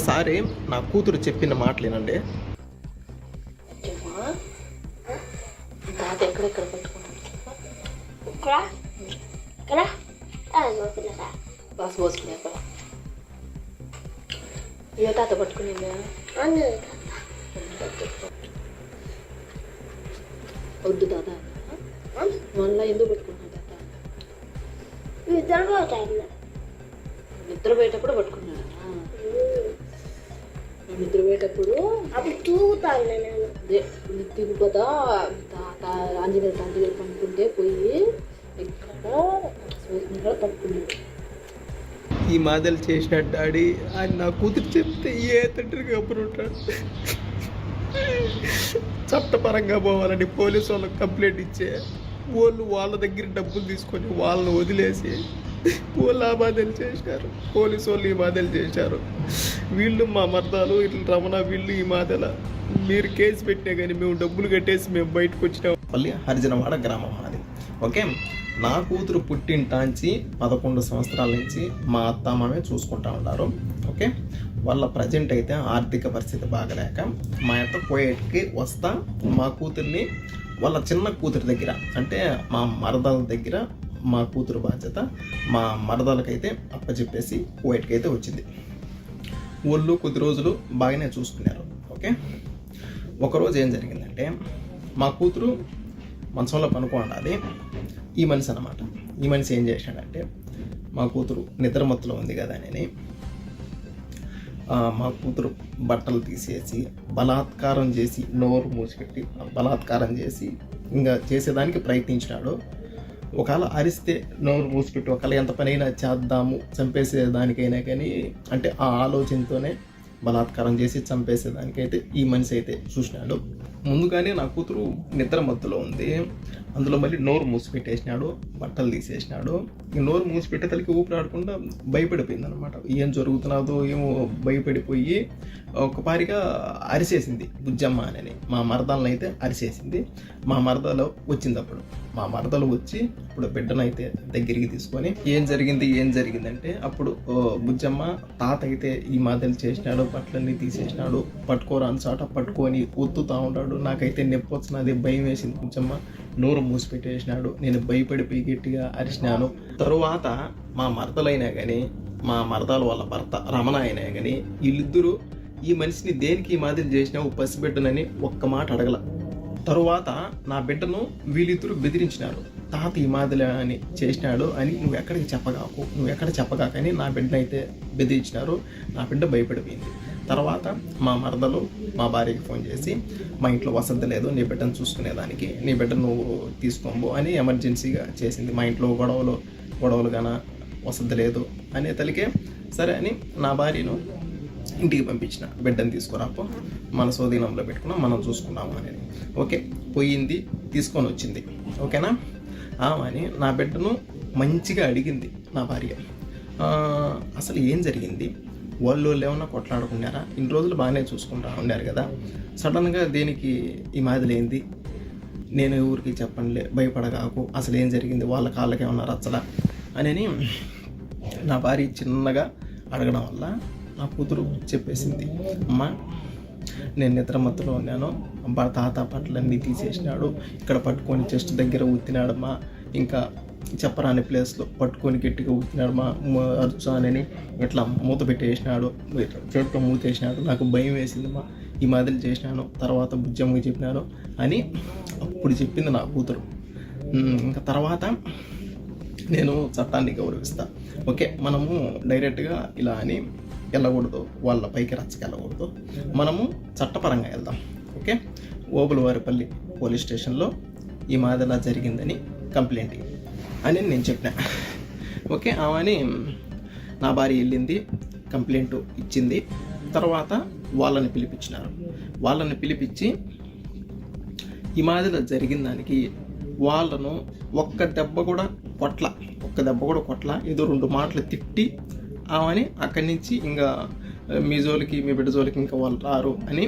ఒక్కసారి నా కూతురు చెప్పిన మాటలేనండి. తాత ఎక్కడెక్కడ పట్టుకున్నాడు బాస్ పోసుకున్నాక ఏ తాత పట్టుకునిందా వద్దు తాత మళ్ళీ ఎందుకు పట్టుకున్నాడు తాత నిద్రపోయేటప్పుడు పట్టుకున్నాడా నిద్రపోయేటప్పుడు అప్పుడు తూగుతాను నేను తిరుగుపోతా తాత ఆంజనేయ తాత దగ్గర పనుకుంటే పోయి ఇక్కడ పట్టుకున్నాడు. ఈ మాదలు చేసిన డాడీ ఆయన నా కూతురు చెప్తే ఏ తండ్రికి అప్పుడుంటాడు. చట్టపరంగా పోవాలని పోలీసు వాళ్ళకి కంప్లైంట్ ఇచ్చే వాళ్ళు వాళ్ళ దగ్గర డబ్బులు తీసుకొని వాళ్ళని వదిలేసి వాళ్ళు ఆ బాధలు చేశారు. పోలీసు వాళ్ళు ఈ బాధలు చేశారు. వీళ్ళు మా మర్దాలు ఇట్లా రమణ వీళ్ళు ఈ మాదల మీరు కేసు పెట్టినా కానీ మేము డబ్బులు కట్టేసి మేము బయటకు వచ్చినాం. మళ్ళీ హరిజనవాడ గ్రామం అది. ఓకే, నా కూతురు పుట్టింటాంచి 11 సంవత్సరాల నుంచి మా అత్తమామే చూసుకుంటా ఉన్నారు. ఓకే, వాళ్ళ ప్రజెంట్ అయితే ఆర్థిక పరిస్థితి బాగలేక మా అత్త కోయేట్కి వస్తా మా కూతుర్ని వాళ్ళ చిన్న కూతురి దగ్గర అంటే మా మరదల దగ్గర మా కూతురు బాధ్యత మా మరదలకైతే అప్పచెప్పేసి కోయేట్కి అయితే వచ్చింది. వాళ్ళు కొద్ది రోజులు బాగానే చూసుకున్నారు. ఓకే, ఒకరోజు ఏం జరిగిందంటే మా కూతురు మంచంలో పనుకోండి. ఈ మనిషి అనమాట. ఈ మనిషి ఏం చేశాడంటే మా కూతురు నిద్రమత్తులో ఉంది కదా అని మా కూతురు బట్టలు తీసేసి బలాత్కారం చేసి నోరు మూసిపెట్టి బలాత్కారం చేసి ఇంకా చేసేదానికి ప్రయత్నించినాడు. ఒకవేళ అరిస్తే నోరు మూసిపెట్టి ఒకవేళ ఎంత పనైనా చేద్దాము చంపేసేదానికైనా కానీ అంటే ఆ ఆలోచనతోనే బలాత్కారం చేసి చంపేసేదానికైతే ఈ మనిషి అయితే చూసినాడు. ముందుగానే నా కూతురు నిద్ర మత్తులో ఉంది. అందులో మళ్ళీ నోరు మూసిపెట్టేసినాడు, బట్టలు తీసేసినాడు. ఈ నోరు మూసిపెట్టేతలకి ఊపిరాడకుండా భయపడిపోయింది అనమాట. ఏం జరుగుతున్నదో ఏమో భయపడిపోయి ఒకపారిగా అరిసేసింది బుజ్జమ్మ అని. మా మరదలను అయితే అరిసేసింది. మా మరదలు వచ్చింది. అప్పుడు మా మరదలు వచ్చి ఇప్పుడు బిడ్డనైతే దగ్గరికి తీసుకొని ఏం జరిగిందంటే అప్పుడు బుజ్జమ్మ తాత అయితే ఈ మాదలు చేసినాడు, బట్టలన్నీ తీసేసినాడు, పట్టుకోరాని చాట పట్టుకొని ఒత్తుతా ఉంటాడు. నాకైతే నొప్పి వచ్చినది, భయం వేసింది. బుజ్జమ్మ నోరు మూసిపెట్టేసినాడు. నేను భయపడిపోయి గట్టిగా అరిచినాను. తరువాత మా మరదలైనా కానీ మా మరదలు వాళ్ళ భర్త రమణ అయినా కానీ వీళ్ళిద్దరూ ఈ మనిషిని దేనికి ఈ మాదిరి చేసినావు పసిబిడ్డనని ఒక్క మాట అడగల. తరువాత నా బిడ్డను వీళ్ళిద్దరూ బెదిరించినారు. తాత ఈ మాదిరి అని చేసినాడు అని నువ్వు ఎక్కడ చెప్పగాకని నా బిడ్డనైతే బెదిరించినారు. నా బిడ్డ భయపడిపోయింది. తర్వాత మా మరదలు మా భార్యకి ఫోన్ చేసి మా ఇంట్లో వసతి లేదు, నీ బిడ్డను చూసుకునేదానికి నీ బిడ్డ నువ్వు తీసుకోబో అని ఎమర్జెన్సీగా చేసింది. మా ఇంట్లో గొడవలు గాన వసతి లేదు అనే తలికే సరే అని నా భార్యను ఇంటికి పంపించిన. బిడ్డను తీసుకురాపో, మన స్వాధీనంలో పెట్టుకున్నాం, మనం చూసుకున్నాము అని. ఓకే, పోయింది, తీసుకొని వచ్చింది. ఓకేనా అని నా బిడ్డను మంచిగా అడిగింది నా భార్య. అసలు ఏం జరిగింది, వాళ్ళు ఏమన్నా కొట్లాడుకున్నారా, ఇన్ని రోజులు బాగానే చూసుకుంటా ఉన్నారు కదా, సడన్గా దేనికి ఈ మాదిలేంది, నేను ఊరికి చెప్పండి, భయపడగాకు, అసలు ఏం జరిగింది, వాళ్ళ కాళ్ళకి ఏమన్నా రచ్చడా అని నా భార్య చిన్నగా అడగడం వల్ల నా కూతురు చెప్పేసింది. అమ్మ, నేను నిద్రమత్తులో ఉన్నాను, తాత బట్టలన్నీ తీసేసినాడు, ఇక్కడ పట్టుకొని చెస్ట్ దగ్గర ఊతినాడమ్మా, ఇంకా చెప్పరాని ప్లేస్లో పట్టుకొని గట్టిగా ఊతినాడు మా అరుచానని ఇట్లా మూత పెట్టేసినాడు, చేతితో మూతేసినాడు. నాకు భయం వేసిందమ్మా, ఈ మాదిరి చేసినాను, తర్వాత బుజ్జమ్మకి చెప్పినాను అని అప్పుడు చెప్పింది నా కూతురు. ఇంకా తర్వాత నేను చట్టాన్ని గౌరవిస్తా. ఓకే, మనము డైరెక్ట్గా ఇలా అని వెళ్ళకూడదు, వాళ్ళ పైకి రచ్చకి వెళ్ళకూడదు, మనము చట్టపరంగా వెళ్దాం. ఓకే, ఓబులవారిపల్లి పోలీస్ స్టేషన్లో ఈ మాదిరిలా జరిగిందని కంప్లైంట్ అని నేను చెప్పిన. ఓకే, ఆమెని నా భార్య వెళ్ళింది, కంప్లైంట్ ఇచ్చింది. తర్వాత వాళ్ళని పిలిపించినారు. వాళ్ళని పిలిపించి ఈ మాదిరిలా జరిగిన దానికి వాళ్ళను ఒక్క దెబ్బ కూడా కొట్ల, ఏదో 2 మాటలు తిట్టి ఆమెని అక్కడి నుంచి ఇంకా మీ జోలికి మీ బిడ్డ జోలికి ఇంకా వాళ్ళు రారు అని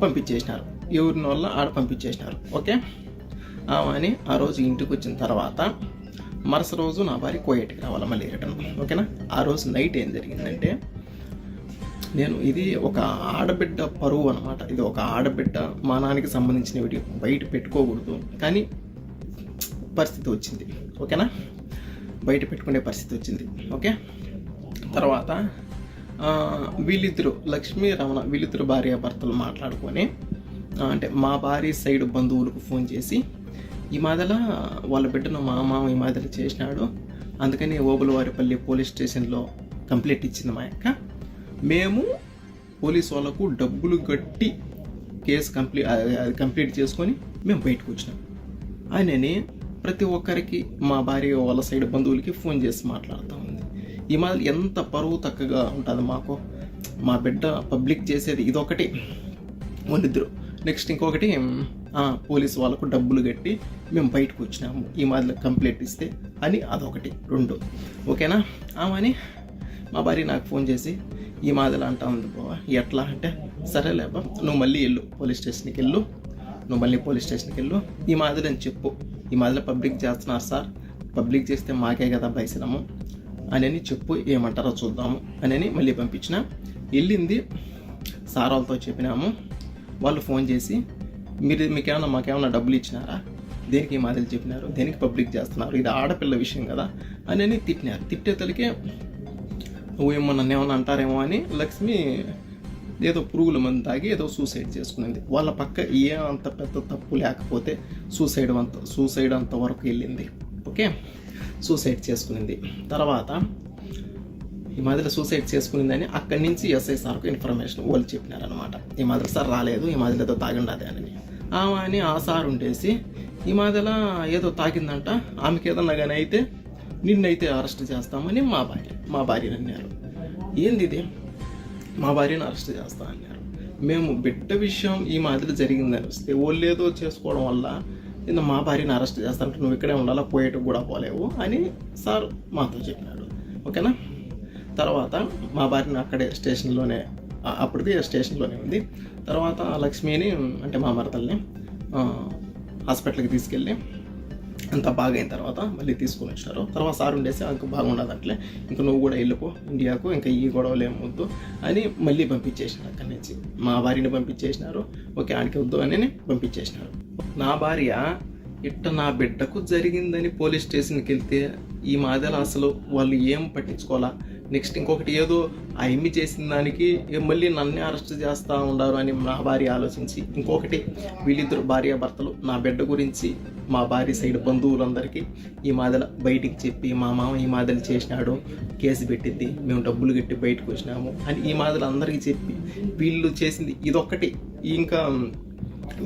పంపించేసినారు. ఎవరిని వల్ల ఆడ పంపించేసినారు. ఓకే, ఆమెని ఆ రోజు ఇంటికి వచ్చిన తర్వాత మరుసటి రోజు నా భార్య కోయేటికి రావాలి మళ్ళీ రిటర్న్. ఓకేనా, ఆ రోజు నైట్ ఏం జరిగిందంటే నేను ఇది ఒక ఆడబిడ్డ పరువు అనమాట. ఇది ఒక ఆడబిడ్డ మానానికి సంబంధించిన వీడియో, బయట పెట్టుకోకూడదు కానీ పరిస్థితి వచ్చింది. ఓకేనా, బయట పెట్టుకునే పరిస్థితి వచ్చింది. ఓకే, తర్వాత వీళ్ళిద్దరు లక్ష్మీ రమణ వీళ్ళిద్దరు భార్యాభర్తలు మాట్లాడుకొని అంటే మా భార్య సైడ్ బంధువులకు ఫోన్ చేసి ఈ మాదిల వాళ్ళ బిడ్డను మా మామ ఈ మాదిల చేసినాడు, అందుకని ఓబులవారిపల్లి పోలీస్ స్టేషన్లో కంప్లైంట్ ఇచ్చింది మా అక్క. మేము పోలీసు వాళ్ళకు డబ్బులు కట్టి కేసు కంప్లీట్ చేసుకొని మేము బయటకు వచ్చినాం ఆయనని ప్రతి ఒక్కరికి మా భార్య వాళ్ళ సైడ్ బంధువులకి ఫోన్ చేసి మాట్లాడుతూ ఉంది. ఈ మాదిరి ఎంత పరువు తక్కువగా ఉంటుంది మాకు. మా బిడ్డ పబ్లిక్ చేసేది ఇదొకటి వాళ్ళిద్దరు, నెక్స్ట్ ఇంకొకటి పోలీసు వాళ్ళకు డబ్బులు కట్టి మేము బయటకు వచ్చినాము ఈ మాదిరి కంప్లైంట్ ఇస్తే అని, అదొకటి. రెండు ఓకేనా. ఆమెని మా భార్య నాకు ఫోన్ చేసి ఈ మాదిరి అంటా ఉంది బావా, ఎట్లా అంటే సరేలేబా నువ్వు మళ్ళీ వెళ్ళు పోలీస్ స్టేషన్కి వెళ్ళు, నువ్వు మళ్ళీ పోలీస్ స్టేషన్కి వెళ్ళు, ఈ మాదిరి అని చెప్పు, ఈ మాదిరి పబ్లిక్ చేస్తున్నారు సార్, పబ్లిక్ చేస్తే మాకే కదా భయసనము అని చెప్పు, ఏమంటారో చూద్దాము అని మళ్ళీ పంపించిన. వెళ్ళింది సార్ వాళ్ళతో చెప్పినాము, వాళ్ళు ఫోన్ చేసి మీకేమన్నా మాకేమన్నా డబ్బులు ఇచ్చినారా, దేనికి ఈ మాదిరి చెప్పినారు, దేనికి పబ్లిక్ చేస్తున్నారు, ఇది ఆడపిల్ల విషయం కదా అని తిట్టినారు. తిట్టే తలకే నువ్వేమో నన్ను ఏమన్నా అంటారేమో అని లక్ష్మి ఏదో పురుగుల మందు తాగి ఏదో సూసైడ్ చేసుకునింది. వాళ్ళ పక్క ఏ అంత పెద్ద తప్పు లేకపోతే సూసైడ్ అంత వరకు వెళ్ళింది. ఓకే, సూసైడ్ చేసుకునింది. తర్వాత ఈ మాదిరి సూసైడ్ చేసుకునిందని అక్కడి నుంచి ఎస్ఐ సార్కు ఇన్ఫర్మేషన్ వాళ్ళు చెప్పినారనమాట. ఈ మాదిరి సార్ రాలేదు, ఈ మాదిరి ఏదో తాగిండదే అని. ఆమె అని ఆ సార్ ఉండేసి ఈ మాదిరిలా ఏదో తాగిందంట, ఆమెకి ఏదన్నా కానీ అయితే నిన్నైతే అరెస్ట్ చేస్తామని మా భార్యని అన్నారు. ఏంది ఇది, మా భార్యను అరెస్ట్ చేస్తా అన్నారు. మేము బిడ్డ విషయం ఈ మాదిరి జరిగిందని వస్తే వాళ్ళు ఏదో చేసుకోవడం వల్ల నిన్న మా భార్యను అరెస్ట్ చేస్తానంటే నువ్వు ఇక్కడే ఉండాలా, పోయేటకు కూడా పోలేవు అని సార్ మాతో చెప్పినాడు. ఓకేనా. తర్వాత మా భార్యను అక్కడే స్టేషన్లోనే, అప్పటిది స్టేషన్లోనే ఉంది. తర్వాత లక్ష్మిని అంటే మా మరదల్ని హాస్పిటల్కి తీసుకెళ్ళి అంత బాగా అయిన తర్వాత మళ్ళీ తీసుకొని వచ్చినారు. తర్వాత సార్ ఉండేసి అంక బాగుండదు అట్లే, ఇంకా నువ్వు కూడా వెళ్ళిపో ఇండియాకు, ఇంకా ఈ గొడవలు ఏమొద్దు అని మళ్ళీ పంపించేసినారు. అక్కడి నుంచి మా భార్యని పంపించేసినారు. ఓకే ఆడికి వద్దు అని పంపించేసినారు. నా భార్య ఇట్ట నా బిడ్డకు జరిగిందని పోలీస్ స్టేషన్కి వెళ్తే ఈ మాదిరి అసలు వాళ్ళు ఏం పట్టించుకోవాలా. నెక్స్ట్ ఇంకొకటి ఏదో ఆ ఎమ్మి చేసిన దానికి మళ్ళీ నన్నే అరెస్ట్ చేస్తూ ఉండారు అని నా భార్య ఆలోచించి, ఇంకొకటి వీళ్ళిద్దరు భార్యాభర్తలు నా బిడ్డ గురించి మా భార్య సైడ్ బంధువులందరికీ ఈ మాదిరి బయటికి చెప్పి మా మామ ఈ మాదిరి చేసినాడు, కేసు పెట్టింది, మేము డబ్బులు కట్టి బయటకు వచ్చినాము అని ఈ మాదిరి అందరికీ చెప్పి వీళ్ళు చేసింది ఇదొక్కటి. ఇంకా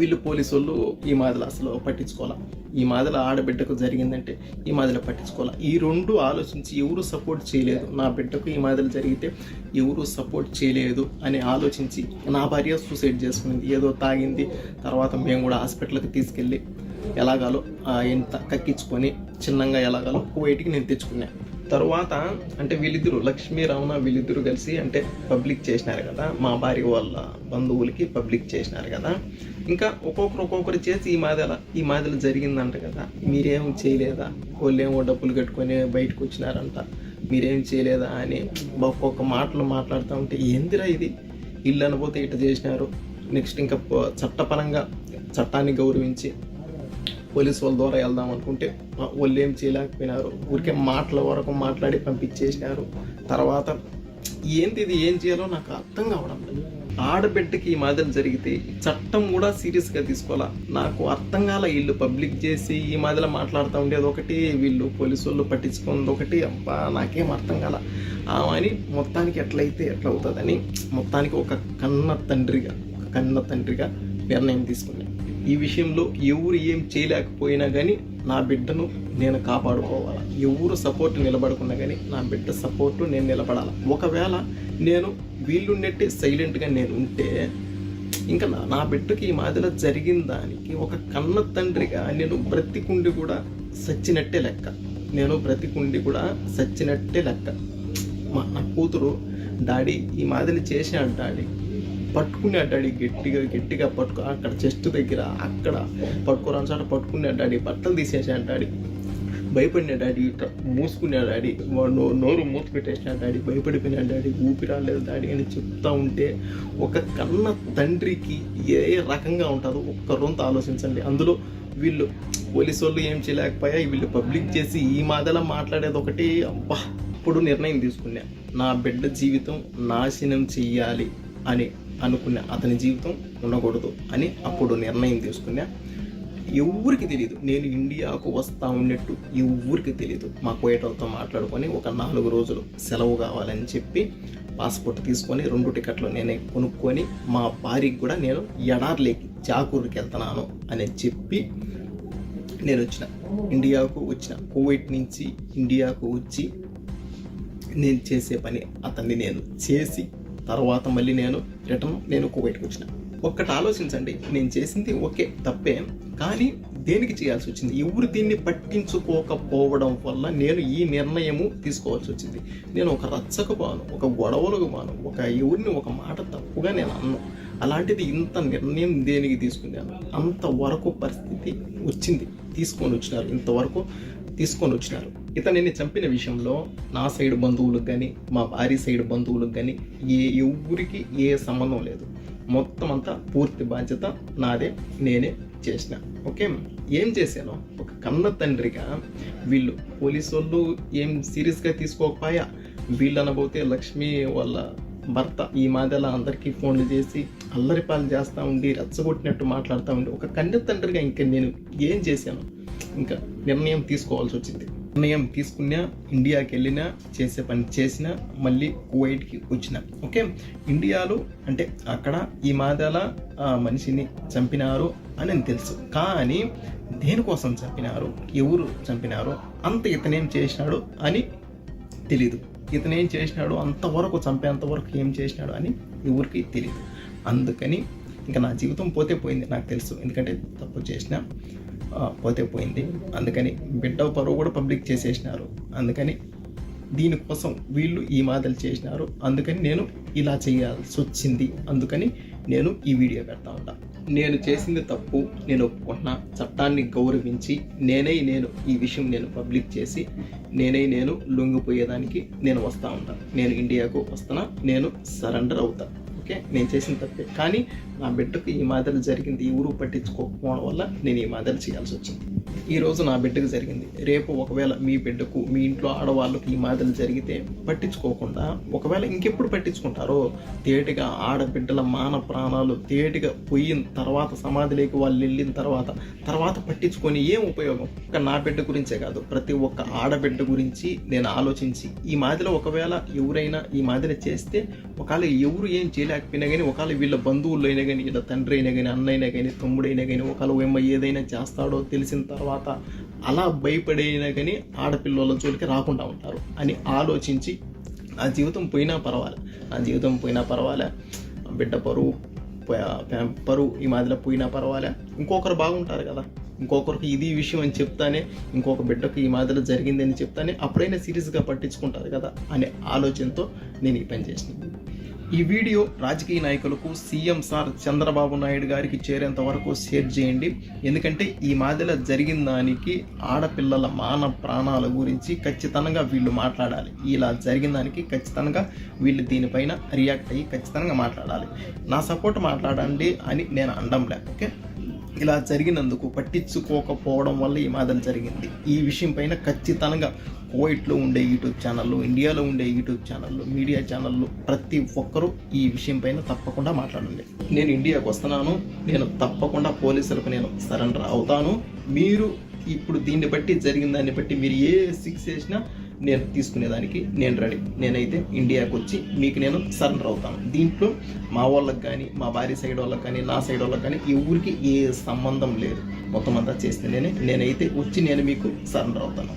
వీళ్ళు పోలీసు వాళ్ళు ఈ మాదిరి అసలు పట్టించుకోవాలి. ఈ మాదిరి ఆడబిడ్డకు జరిగిందంటే ఈ మాదిరి పట్టించుకోవాలి. ఈ రెండు ఆలోచించి ఎవరు సపోర్ట్ చేయలేదు, నా బిడ్డకు ఈ మాదిరి జరిగితే ఎవరు సపోర్ట్ చేయలేదు అని ఆలోచించి నా భార్య సూసైడ్ చేసుకునింది. ఏదో తాగింది, తర్వాత మేము కూడా హాస్పిటల్కి తీసుకెళ్ళి ఎలాగాలో ఎంత కక్కించుకొని చిన్నగా ఎలాగాలో బయటికి నేను తెచ్చుకున్నాను. తర్వాత అంటే వీళ్ళిద్దరు లక్ష్మీ రమణ వీళ్ళిద్దరూ కలిసి అంటే పబ్లిక్ చేసినారు కదా, మా భార్య వాళ్ళ బంధువులకి పబ్లిక్ చేసినారు కదా. ఇంకా ఒక్కొక్కరు చేసి ఈ మాదిరి జరిగిందంట కదా, మీరేం చేయలేదా, వాళ్ళేమో డబ్బులు కట్టుకొని బయటకు వచ్చినారంట, మీరేం చేయలేదా అని ఒక్కొక్క మాటలు మాట్లాడుతూ ఉంటే ఏందిరా ఇది, ఇల్లు అనబోతే ఇట్లా చేసినారు. నెక్స్ట్ ఇంకా చట్టపరంగా చట్టాన్ని గౌరవించి పోలీసు వాళ్ళ ద్వారా వెళ్దాం అనుకుంటే వాళ్ళు ఏం చేయలేకపోయినారు, ఊరికే మాటల వరకు మాట్లాడి పంపించేసినారు. తర్వాత ఏంది ఇది, ఏం చేయాలో నాకు అర్థం కావడం లేదు. ఆడబిడ్డకి ఈ మాదిరి జరిగితే చట్టం కూడా సీరియస్గా తీసుకోవాలా. నాకు అర్థం కాల, వీళ్ళు పబ్లిక్ చేసి ఈ మాదిరిలో మాట్లాడుతూ ఉండేది ఒకటి, వీళ్ళు పోలీసు వాళ్ళు పట్టించుకున్నది ఒకటి, అబ్బా నాకేం అర్థం కాల. అని మొత్తానికి ఎట్లయితే ఎట్లా అవుతుందని మొత్తానికి ఒక కన్న తండ్రిగా నిర్ణయం తీసుకున్నాను. ఈ విషయంలో ఎవరు ఏం చేయలేకపోయినా కానీ నా బిడ్డను నేను కాపాడుకోవాలి. ఎవరు సపోర్ట్ నిలబడుకున్నా కానీ నా బిడ్డ సపోర్టు నేను నిలబడాలి. ఒకవేళ నేను వీళ్ళు నెట్టి సైలెంట్గా నేను ఉంటే ఇంకా నా బిడ్డకి ఈ మాదిరిలో జరిగిన దానికి ఒక కన్న తండ్రిగా నేను బ్రతికుండి కూడా సచ్చినట్టే లెక్క. నా కూతురు డాడీ ఈ మాదిరి చేసినాడు, డాడీ పట్టుకున్నాడు, డాడీ గట్టిగా పట్టుకో, అక్కడ చెస్ట్ దగ్గర అక్కడ పట్టుకోరాని చోట పట్టుకున్నాడు, డాడీ బట్టలు తీసేసాడు, డాడీ భయపడిన డాడీ, ఇట్లా మూసుకున్నా డాడీ, నోరు మూత పెట్టేసిన డాడీ, భయపడిపోయినా డాడీ, ఊపిరాలేదు డాడీ అని చెప్తా ఉంటే ఒక కన్న తండ్రికి ఏ రకంగా ఉంటుందో ఒక్క రొంత ఆలోచించండి. అందులో వీళ్ళు పోలీసు వాళ్ళు ఏం చేయలేకపోయా, వీళ్ళు పబ్లిక్ చేసి ఈ మాదలా మాట్లాడేది ఒకటి. అబ్బా, ఇప్పుడు నిర్ణయం తీసుకున్నా, నా బిడ్డ జీవితం నాశనం చెయ్యాలి అని అనుకున్నా, అతని జీవితం ఉండకూడదు అని అప్పుడు నిర్ణయం తీసుకున్నా. ఎవరికి తెలియదు నేను ఇండియాకు వస్తా ఉన్నట్టు, ఎవరికి తెలియదు. మా కోయటలతో మాట్లాడుకొని ఒక 4 రోజులు సెలవు కావాలని చెప్పి పాస్పోర్ట్ తీసుకొని 2 టికెట్లు నేనే కొనుక్కొని మా భార్యకి కూడా నేను ఎడార్లేకి చాకూరుకి వెళ్తున్నాను అని చెప్పి నేను ఇండియాకు వచ్చిన. కువైట్ నుంచి ఇండియాకు వచ్చి నేను చేసే పని అతన్ని నేను చేసి తర్వాత మళ్ళీ నేను కువైట్కి వచ్చిన. ఒక్కటి ఆలోచించండి, నేను చేసింది ఓకే తప్పే, కానీ దేనికి చేయాల్సి వచ్చింది? ఎవరు దీన్ని పట్టించుకోకపోవడం వల్ల నేను ఈ నిర్ణయము తీసుకోవాల్సి వచ్చింది. నేను ఒక రచ్చకు బాను, ఒక గొడవలకు బాను, ఒక ఎవరిని ఒక మాట తప్పుగా నేను అన్నాను. అలాంటిది ఇంత నిర్ణయం దేనికి తీసుకున్నాను? అంతవరకు పరిస్థితి వచ్చింది, ఇంతవరకు తీసుకొని వచ్చినారు. ఇతనిని చంపిన విషయంలో నా సైడ్ బంధువులకు కానీ మా భార్య సైడ్ బంధువులకు కానీ ఎవరికి ఏ సంబంధం లేదు. మొత్తం అంతా పూర్తి బాధ్యత నాదే, నేనే చేసిన. ఓకే, ఏం చేశాను? ఒక కన్న తండ్రిగా వీళ్ళు పోలీసు వాళ్ళు ఏం సీరియస్గా తీసుకోకపోయా, వీళ్ళు అనబోతే లక్ష్మి వాళ్ళ భర్త ఈ మాదిరిలా అందరికీ ఫోన్లు చేసి అల్లరిపాలు చేస్తూ ఉండి రచ్చగొట్టినట్టు మాట్లాడుతూ ఉండి ఒక కన్న తండ్రిగా ఇంకా నేను ఏం చేశాను? ఇంకా నిర్ణయం తీసుకోవాల్సి వచ్చింది. నిర్ణయం తీసుకున్నా, ఇండియాకి వెళ్ళినా, చేసే పని చేసినా, మళ్ళీ కువైట్కి వచ్చిన. ఓకే, ఇండియాలో అంటే అక్కడ ఈ మాదాల మనిషిని చంపినారు అని తెలుసు, కానీ దేనికోసం చంపినారు, ఎవరు చంపినారు, అంత ఇతనేం చేసినాడు అని తెలీదు. ఇతనేం చేసినాడు, అంతవరకు చంపేంతవరకు ఏం చేసినాడు అని ఎవరికి తెలియదు. అందుకని ఇంకా నా జీవితం పోతే పోయింది నాకు తెలుసు, ఎందుకంటే తప్పు చేసిన పోతే పోయింది. అందుకని బిడ్డ పరువు కూడా పబ్లిక్ చేసేసినారు. అందుకని దీనికోసం వీళ్ళు ఈ మాటలు చేసినారు. అందుకని నేను ఇలా చేయాల్సి వచ్చింది. అందుకని నేను ఈ వీడియో పెడతా ఉంటా. నేను చేసింది తప్పు, నేను ఒప్పుకుంటున్నా. చట్టాన్ని గౌరవించి నేను ఈ విషయం నేను పబ్లిక్ చేసి నేను లొంగిపోయేదానికి నేను వస్తూ ఉంటాను. నేను ఇండియాకు వస్తున్నా, నేను సరెండర్ అవుతా. ఓకే, నేను చేసిన తప్పే, కానీ నా బిడ్డకు ఈ మాదిరి జరిగింది, ఎవరు పట్టించుకోకపోవడం వల్ల నేను ఈ మాదిరి చేయాల్సి వచ్చింది. ఈరోజు నా బిడ్డకు జరిగింది, రేపు ఒకవేళ మీ బిడ్డకు, మీ ఇంట్లో ఆడవాళ్ళకు ఈ మాదిరి జరిగితే పట్టించుకోకుండా ఒకవేళ ఇంకెప్పుడు పట్టించుకుంటారో, తేటిగా ఆడబిడ్డల మాన ప్రాణాలు తేటిగా పోయిన తర్వాత, సమాధిలోకి వాళ్ళు వెళ్ళిన తర్వాత పట్టించుకొని ఏం ఉపయోగం? ఒక నా బిడ్డ గురించే కాదు, ప్రతి ఒక్క ఆడబిడ్డ గురించి నేను ఆలోచించి ఈ మాదిరిలో ఒకవేళ ఎవరైనా ఈ మాదిరి చేస్తే, ఒకవేళ ఎవరు ఏం చేయలేకపోయినా కానీ, ఒకవేళ వీళ్ళ బంధువులు అయినా కానీ, వీళ్ళ తండ్రి అయినా కానీ, అన్నైనా కానీ, తమ్ముడైనా కానీ, ఒకవేళ ఏదైనా చేస్తాడో తెలిసిన తర్వాత అలా భయపడైనా కానీ ఆడపిల్లల జోలికి రాకుండా ఉంటారు అని ఆలోచించి నా జీవితం పోయినా పర్వాలే, బిడ్డ పరువు ఈ మాదిరిలో పోయినా పర్వాలే, ఇంకొకరు బాగుంటారు కదా, ఇంకొకరికి ఇది విషయం అని చెప్తానే, ఇంకొక బిడ్డకు ఈ మాదిరిలో జరిగిందని చెప్తానే అప్పుడైనా సీరియస్గా పట్టించుకుంటారు కదా అనే ఆలోచనతో నేను ఈ పని చేసిన. ఈ వీడియో రాజకీయ నాయకులకు, సీఎం సార్ చంద్రబాబు నాయుడు గారికి చేరేంత వరకు షేర్ చేయండి. ఎందుకంటే ఈ మాదిరిలో జరిగిన దానికి ఆడపిల్లల మాన ప్రాణాల గురించి ఖచ్చితంగా వీళ్ళు మాట్లాడాలి. ఇలా జరిగిన దానికి ఖచ్చితంగా వీళ్ళు దీనిపైన రియాక్ట్ అయ్యి ఖచ్చితంగా మాట్లాడాలి. నా సపోర్ట్ మాట్లాడండి అని నేను అనడంలే. ఓకే, ఇలా జరిగినందుకు పట్టించుకోకపోవడం వల్ల ఈ మాదిరి జరిగింది. ఈ విషయం పైన ఖచ్చితంగా కువైట్లో ఉండే యూట్యూబ్ ఛానళ్ళు, ఇండియాలో ఉండే యూట్యూబ్ ఛానళ్ళు, మీడియా ఛానళ్ళు ప్రతి ఒక్కరూ ఈ విషయం పైన తప్పకుండా మాట్లాడండి. నేను ఇండియాకు వస్తున్నాను, నేను తప్పకుండా పోలీసులకు నేను సరెండర్ అవుతాను. మీరు ఇప్పుడు దీన్ని బట్టి, జరిగిన దాన్ని బట్టి మీరు ఏ శిక్ష చేసినా నేను తీసుకునేదానికి నేను రెడీ. నేనైతే ఇండియాకు వచ్చి మీకు నేను సరెండర్ అవుతాను. దీంట్లో మా వాళ్ళకి కానీ, మా భార్య సైడ్ వాళ్ళకి కానీ, నా సైడ్ వాళ్ళకి కానీ ఎవరికి ఏ సంబంధం లేదు. మొత్తం అంతా చేస్తే నేనైతే వచ్చి నేను మీకు సరెండర్ అవుతాను.